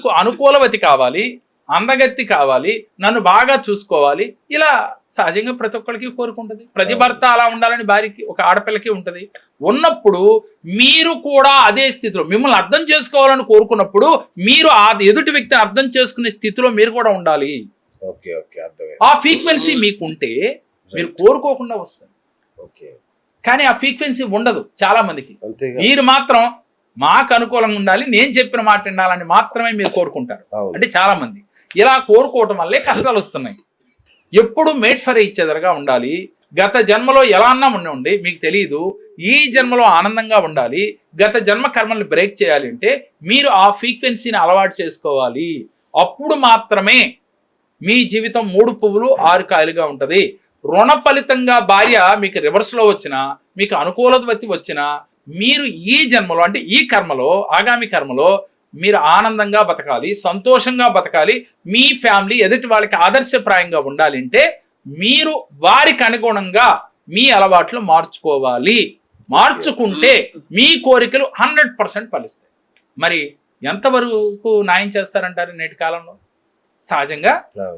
నాకు అనుకూలవతి కావాలి, అందగత్తి కావాలి, నన్ను బాగా చూసుకోవాలి, ఇలా సహజంగా ప్రతి ఒక్కరికి కోరుకుంటుంది. ప్రతి భర్త అలా ఉండాలని భార్యకి, ఒక ఆడపిల్లకి ఉంటుంది. ఉన్నప్పుడు మీరు కూడా అదే స్థితిలో మిమ్మల్ని అర్థం చేసుకోవాలని కోరుకున్నప్పుడు మీరు ఆ ఎదుటి వ్యక్తిని అర్థం చేసుకునే స్థితిలో మీరు కూడా ఉండాలి. ఆ ఫ్రీక్వెన్సీ మీకుంటే మీరు కోరుకోకుండా వస్తుంది. కానీ ఆ ఫ్రీక్వెన్సీ ఉండదు చాలా మందికి. మీరు మాత్రం మాకు అనుకూలంగా ఉండాలి, నేను చెప్పిన మాట వినాలని మాత్రమే మీరు కోరుకుంటారు. అంటే చాలా మంది ఇలా కోరుకోవటం వల్లే కష్టాలు వస్తున్నాయి. ఎప్పుడు మేడ్ ఫర్ ఈచ్ అదర్గా ఉండాలి. గత జన్మలో ఎలా అన్నా ఉండి మీకు తెలియదు, ఈ జన్మలో ఆనందంగా ఉండాలి. గత జన్మ కర్మల్ని బ్రేక్ చేయాలి అంటే మీరు ఆ ఫ్రీక్వెన్సీని అలవాటు చేసుకోవాలి. అప్పుడు మాత్రమే మీ జీవితం 3 పువ్వులు 6 కాయలుగా ఉంటుంది. రుణ ఫలితంగా భార్య మీకు రివర్స్లో వచ్చినా, మీకు అనుకూలవతి వచ్చినా, మీరు ఈ జన్మలో అంటే ఈ కర్మలో, ఆగామి కర్మలో మీరు ఆనందంగా బతకాలి, సంతోషంగా బతకాలి. మీ ఫ్యామిలీ ఎదుటి వాళ్ళకి ఆదర్శప్రాయంగా ఉండాలి అంటే మీరు వారికి అనుగుణంగా మీ అలవాట్లు మార్చుకోవాలి. మార్చుకుంటే మీ కోరికలు 100% ఫలిస్తాయి. మరి ఎంతవరకు న్యాయం చేస్తారంటారు నేటి కాలంలో? సహజంగా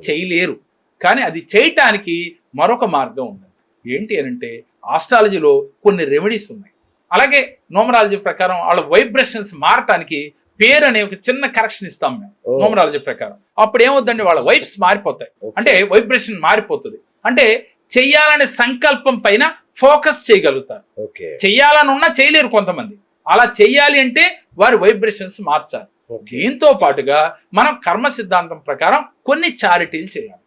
చేయలేరు. కానీ అది చేయటానికి మరొక మార్గం ఉంది. ఏంటి అనంటే ఆస్ట్రాలజీలో కొన్ని రెమెడీస్ ఉన్నాయి. అలాగే న్యూమరాలజీ ప్రకారం వాళ్ళ వైబ్రేషన్స్ మారటానికి పేరు అనే ఒక చిన్న కరెక్షన్ ఇస్తాం మేము న్యూమరాలజీ ప్రకారం. అప్పుడు ఏమవుతుందండి, వాళ్ళ వైబ్స్ మారిపోతాయి. అంటే వైబ్రేషన్ మారిపోతుంది. అంటే చెయ్యాలనే సంకల్పం పైన ఫోకస్ చేయగలుగుతారు. చెయ్యాలని ఉన్నా చేయలేరు కొంతమంది. అలా చెయ్యాలి అంటే వారి వైబ్రేషన్స్ మార్చాలి. దీంతో పాటుగా మనం కర్మ సిద్ధాంతం ప్రకారం కొన్ని చారిటీలు చేయాలి.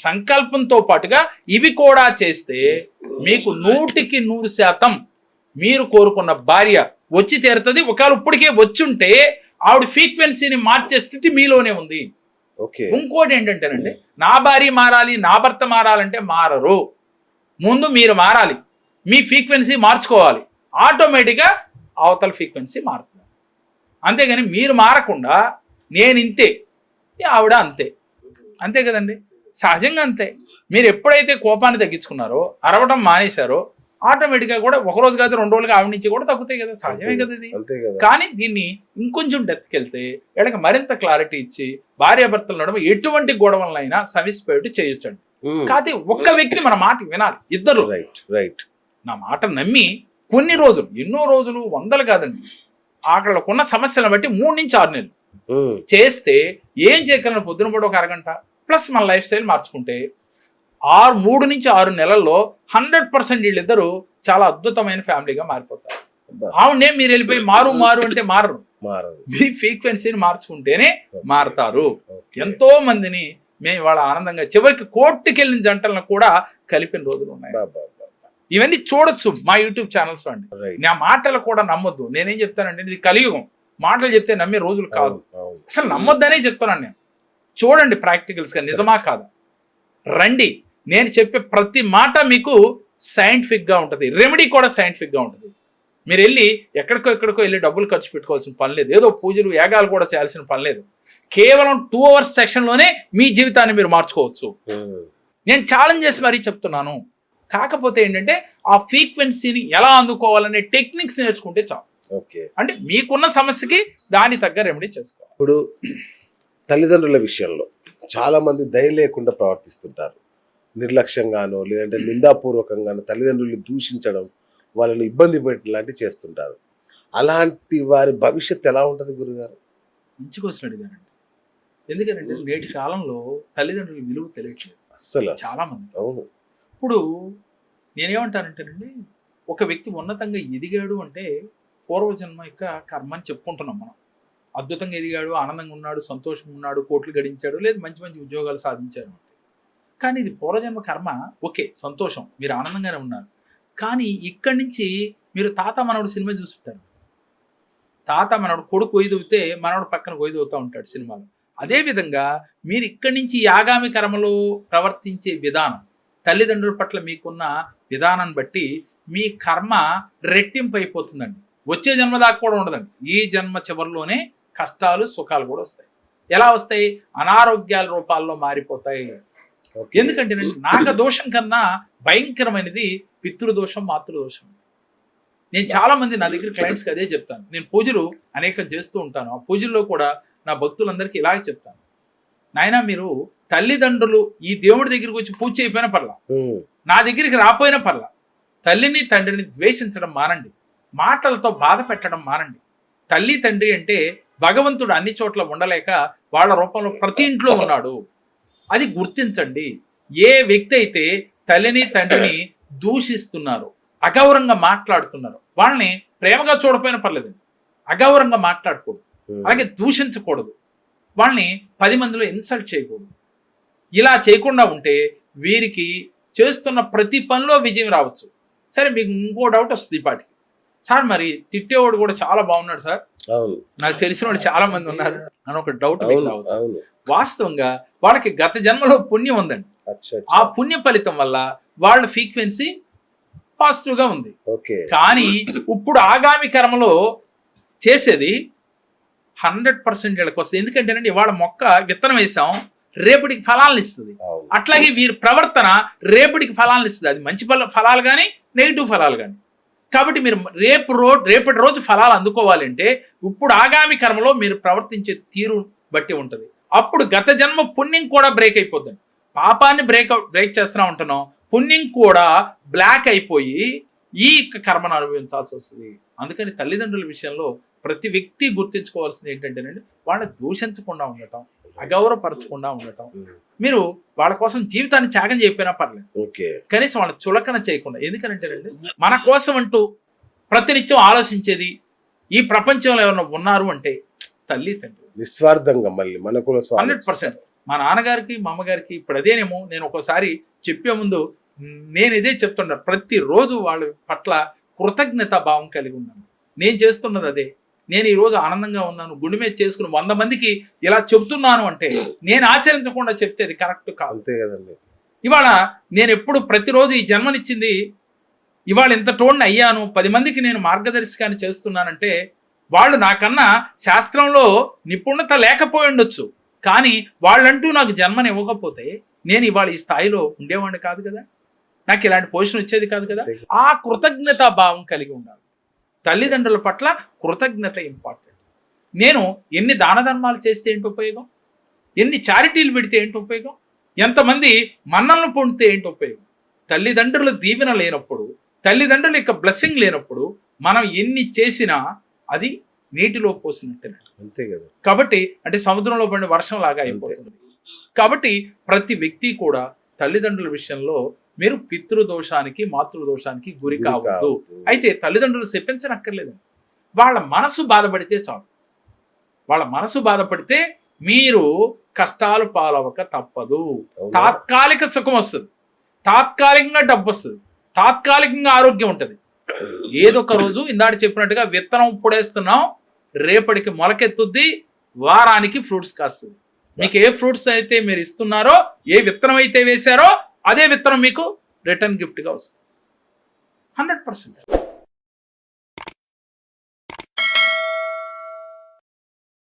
సంకల్పంతో పాటుగా ఇవి కూడా చేస్తే మీకు 100% మీరు కోరుకున్న భార్య వచ్చి తీరుతుంది. ఒకవేళ ఇప్పటికే వచ్చుంటే ఆవిడ ఫ్రీక్వెన్సీని మార్చే స్థితి మీలోనే ఉంది. ఇంకోటి ఏంటంటేనండి, నా భార్య మారాలి, నా భర్త మారాలంటే మారరు. ముందు మీరు మారాలి, మీ ఫ్రీక్వెన్సీ మార్చుకోవాలి. ఆటోమేటిక్గా అవతల ఫ్రీక్వెన్సీ మారుతుంది. అంతేగాని మీరు మారకుండా నేను ఇంతే, ఆవిడ అంతే, అంతే కదండి. సహజంగా అంతే. మీరు ఎప్పుడైతే కోపాన్ని తగ్గించుకున్నారో, అరవడం మానేశారో, ఆటోమేటిక్గా కూడా ఒక రోజు కాదు 2 రోజులుగా ఆవిడ నుంచి కూడా తగ్గుతాయి కదా. సహజమే కదా ఇది. కానీ దీన్ని ఇంకొంచెం డెప్త్కి వెళ్తే వీళ్ళకి మరింత క్లారిటీ ఇచ్చి భార్యాభర్తల నడుమ ఎటువంటి గొడవలైనా సవిస్పేటు చేయొచ్చండి. కాకపోతే ఒక్క వ్యక్తి మన మాట వినాలి. ఇద్దరు నా మాట నమ్మి కొన్ని రోజులు, ఎన్నో రోజులు, 100 కాదండి, అక్కడకున్న సమస్యలను బట్టి 3 నుంచి 6 నెలలు చేస్తే ఏం చేయగలను, పొద్దున పూట ఒక అరగంట ప్లస్ మన లైఫ్ స్టైల్ మార్చుకుంటే 3 నుంచి 6 నెలల్లో 100% వీళ్ళిద్దరూ చాలా అద్భుతమైన ఫ్యామిలీగా మారిపోతారు. అవునే మీరు వెళ్ళిపోయి మారు అంటే మారరు. మీ ఫ్రీక్వెన్సీని మార్చుకుంటేనే మారతారు. ఎంతో మందిని మేము ఇవాళ ఆనందంగా చివరికి కోర్టుకి వెళ్ళిన జంటలను కూడా కలిపిన రోజులు ఉన్నాయి. ఇవన్నీ చూడొచ్చు మా యూట్యూబ్ ఛానల్స్ అండి. నా మాటలు కూడా నమ్మొద్దు. నేనేం చెప్తానంటే ఇది కలియుగం, మాటలు చెప్తే నమ్మే రోజులు కాదు. అసలు నమ్మొద్దనే చెప్తున్నాను నేను. చూడండి ప్రాక్టికల్స్గా నిజమా కాదా. రండి, నేను చెప్పే ప్రతి మాట మీకు సైంటిఫిక్గా ఉంటుంది. రెమెడీ కూడా సైంటిఫిక్గా ఉంటుంది. మీరు వెళ్ళి ఎక్కడికో వెళ్ళి డబ్బులు ఖర్చు పెట్టుకోవాల్సిన పని లేదు. ఏదో పూజలు యాగాలు కూడా చేయాల్సిన పని లేదు. కేవలం 2 hours సెషన్లోనే మీ జీవితాన్ని మీరు మార్చుకోవచ్చు. నేను ఛాలెంజ్ చేసి మరీ చెప్తున్నాను. కాకపోతే ఏంటంటే ఆ ఫ్రీక్వెన్సీని ఎలా అందుకోవాలనే టెక్నిక్స్ నేర్చుకుంటే చాలు. అంటే మీకున్న సమస్యకి దాని తగ్గ రెమెడీ చేసుకోవాలి. ఇప్పుడు తల్లిదండ్రుల విషయంలో చాలా మంది దయ లేకుండా ప్రవర్తిస్తుంటారు. నిర్లక్ష్యంగానో లేదంటే నిందాపూర్వకంగానో తల్లిదండ్రులు దూషించడం, వాళ్ళని ఇబ్బంది పెట్టడం లాంటివి చేస్తుంటారు. అలాంటి వారి భవిష్యత్తు ఎలా ఉంటుంది గురుగారు? మంచి క్వశ్చన్ అడిగారండి. ఎందుకంటే నేటి కాలంలో తల్లిదండ్రుల విలువ తెలియట్లేదు అస్సలు చాలా మంది. అవును. ఇప్పుడు నేనేమంటానంటేనండి, ఒక వ్యక్తి ఉన్నతంగా ఎదిగాడు అంటే పూర్వజన్మ యొక్క కర్మ అని చెప్పుకుంటున్నాం మనం. అద్భుతంగా ఎదిగాడు, ఆనందంగా ఉన్నాడు, సంతోషంగా ఉన్నాడు, కోట్లు గడించాడు, లేదు మంచి మంచి ఉద్యోగాలు సాధించారు. కానీ ఇది పూర్వజన్మ కర్మ. ఓకే, సంతోషం, మీరు ఆనందంగానే ఉన్నారు. కానీ ఇక్కడి నుంచి మీరు తాత మనవడు సినిమా చూస్తుంటారు. తాత మనవడు కొడుకు కొయ్యదవుతే మనవడు పక్కన కొయ్యదవుతూ ఉంటాడు సినిమాలో. అదేవిధంగా మీరు ఇక్కడి నుంచి ఆగామి కర్మలో ప్రవర్తించే విధానం, తల్లిదండ్రుల పట్ల మీకున్న విధానాన్ని బట్టి మీ కర్మ రెట్టింపు అయిపోతుందండి. వచ్చే జన్మ దాకా కూడా ఉండదండి. ఈ జన్మ చివరిలోనే కష్టాలు సుఖాలు కూడా వస్తాయి. ఎలా వస్తాయి? అనారోగ్యాల రూపాల్లో మారిపోతాయి. ఎందుకంటే నాగదోషం కన్నా భయంకరమైనది పితృదోషం, మాతృదోషం. నేను చాలా మంది నా దగ్గర క్లయింట్స్కి అదే చెప్తాను. నేను పూజలు అనేకం చేస్తూ ఉంటాను. ఆ పూజల్లో కూడా నా భక్తులందరికీ ఇలాగే చెప్తాను, నాయనా మీరు తల్లిదండ్రులు ఈ దేవుడి దగ్గరికి వచ్చి పూజ చేయకపోయినా పర్లా, నా దగ్గరికి రాపోయినా పర్లా, తల్లిని తండ్రిని ద్వేషించడం మానండి, మాటలతో బాధ పెట్టడం మానండి. తల్లి తండ్రి అంటే భగవంతుడు అన్ని చోట్ల ఉండలేక వాళ్ళ రూపంలో ప్రతి ఇంట్లో ఉన్నాడు, అది గుర్తించండి. ఏ వ్యక్తి అయితే తల్లిని తండ్రిని దూషిస్తున్నారు, అగౌరవంగా మాట్లాడుతున్నారు, వాళ్ళని ప్రేమగా చూడపోయినా పర్లేదండి, అగౌరవంగా మాట్లాడకూడదు, అలాగే దూషించకూడదు, వాళ్ళని 10 మందిలో ఇన్సల్ట్ చేయకూడదు. ఇలా చేయకుండా ఉంటే వీరికి చేస్తున్న ప్రతి పనిలో విజయం రావచ్చు. సరే, మీకు ఇంకో డౌట్ వస్తుంది ఈ పాటికి, సార్ మరి తిట్టేవాడు కూడా చాలా బాగున్నాడు సార్, నాకు తెలిసిన వాళ్ళు చాలా మంది ఉన్నారు అని ఒక డౌట్ మీకు రావచ్చు. వాస్తవంగా వాళ్ళకి గత జన్మలో పుణ్యం ఉందండి. ఆ పుణ్య ఫలితం వల్ల వాళ్ళ ఫ్రీక్వెన్సీ పాజిటివ్ గా ఉంది. కానీ ఇప్పుడు ఆగామి కర్మలో చేసేది 100% వీళ్ళకి వస్తుంది. ఎందుకంటేనండి ఇవాళ మొక్క విత్తనం వేసాం, రేపటికి ఫలాలను ఇస్తుంది. అట్లాగే వీరి ప్రవర్తన రేపటికి ఫలాలను ఇస్తుంది. అది మంచి ఫలాలు కానీ నెగిటివ్ ఫలాలు కానీ. కాబట్టి మీరు రేపటి రోజు ఫలాలు అందుకోవాలంటే ఇప్పుడు ఆగామి కర్మలో మీరు ప్రవర్తించే తీరు బట్టి ఉంటుంది. అప్పుడు గత జన్మ పుణ్యం కూడా బ్రేక్ అయిపోద్దండి. పాపాన్ని బ్రేక్ చేస్తూనే ఉంటున్నాం, పుణ్యం కూడా బ్లాక్ అయిపోయి ఈ కర్మను అనుభవించాల్సి వస్తుంది. అందుకని తల్లిదండ్రుల విషయంలో ప్రతి వ్యక్తి గుర్తించుకోవాల్సింది ఏంటంటేనండి, వాళ్ళని దూషించకుండా ఉండటం, అగౌరవపరచకుండా ఉండటం. మీరు వాళ్ళ కోసం జీవితాన్ని త్యాగం చేయకపోయినా పర్లేదు, కనీసం వాళ్ళని చులకన చేయకుండా. ఎందుకనంటేనండి మన కోసం అంటూ ప్రతినిత్యం ఆలోచించేది ఈ ప్రపంచంలో ఎవరైనా ఉన్నారు అంటే తల్లి తండ్రి, నిస్వార్థంగా. మళ్ళీ మనకు 100%. మా నాన్నగారికి మా అమ్మగారికి ఇప్పుడు అదేనేమో. నేను ఒకసారి చెప్పే ముందు నేను ఇదే చెప్తున్నాను, ప్రతిరోజు వాళ్ళ పట్ల కృతజ్ఞత భావం కలిగి ఉన్నాను. నేను చేస్తున్నది అదే. నేను ఈరోజు ఆనందంగా ఉన్నాను, గుండె మీద చేసుకుని 100 మందికి ఇలా చెప్తున్నాను అంటే నేను ఆచరించకుండా చెప్తే అది కరెక్ట్ కాదు. అంతే కదండి. ఇవాళ నేను ఎప్పుడు ప్రతిరోజు ఈ జన్మనిచ్చింది ఇవాళ ఇంత టోన్ అయ్యాను, 10 మందికి నేను మార్గదర్శకాన్ని చేస్తున్నానంటే వాళ్ళు నాకన్నా శాస్త్రంలో నిపుణత లేకపోయి ఉండొచ్చు, కానీ వాళ్ళంటూ నాకు జన్మని ఇవ్వకపోతే నేను ఇవాళ ఈ స్థాయిలో ఉండేవాడిని కాదు కదా, నాకు ఇలాంటి పొజిషన్ వచ్చేది కాదు కదా. ఆ కృతజ్ఞతా భావం కలిగి ఉండాలి. తల్లిదండ్రుల పట్ల కృతజ్ఞత ఇంపార్టెంట్. నేను ఎన్ని దాన ధర్మాలు చేస్తే ఏంటి ఉపయోగం, ఎన్ని చారిటీలు పెడితే ఏంటి ఉపయోగం, ఎంతమంది మన్నలను పొందితే ఏంటి ఉపయోగం. తల్లిదండ్రుల దీవెన లేనప్పుడు, తల్లిదండ్రుల యొక్క బ్లెస్సింగ్ లేనప్పుడు మనం ఎన్ని చేసినా అది నీటిలో పోసినట్టే. అంతే కదా. కాబట్టి అంటే సముద్రంలో పడిన వర్షం లాగా అయిపోతుంది. కాబట్టి ప్రతి వ్యక్తి కూడా తల్లిదండ్రుల విషయంలో మీరు పితృదోషానికి మాతృదోషానికి గురి కావద్దు. అయితే తల్లిదండ్రులు చెప్పించనక్కర్లేదండి, వాళ్ళ మనసు బాధపడితే చాలు. వాళ్ళ మనసు బాధపడితే మీరు కష్టాలు పాలవక తప్పదు. తాత్కాలిక సుఖం వస్తుంది, తాత్కాలికంగా డబ్బు వస్తుంది, తాత్కాలికంగా ఆరోగ్యం ఉంటుంది. ఏదో ఒక రోజు ఇందాక చెప్పినట్టుగా విత్తనం పొడేస్తున్నాం, రేపటికి మొలకెత్తుద్ది, వారానికి ఫ్రూట్స్ కాస్తుంది. మీకు ఏ ఫ్రూట్స్ అయితే మీరు ఇస్తున్నారో, ఏ విత్తనం అయితే వేశారో అదే విత్తనం మీకు రిటర్న్ గిఫ్ట్గా వస్తుంది 100%.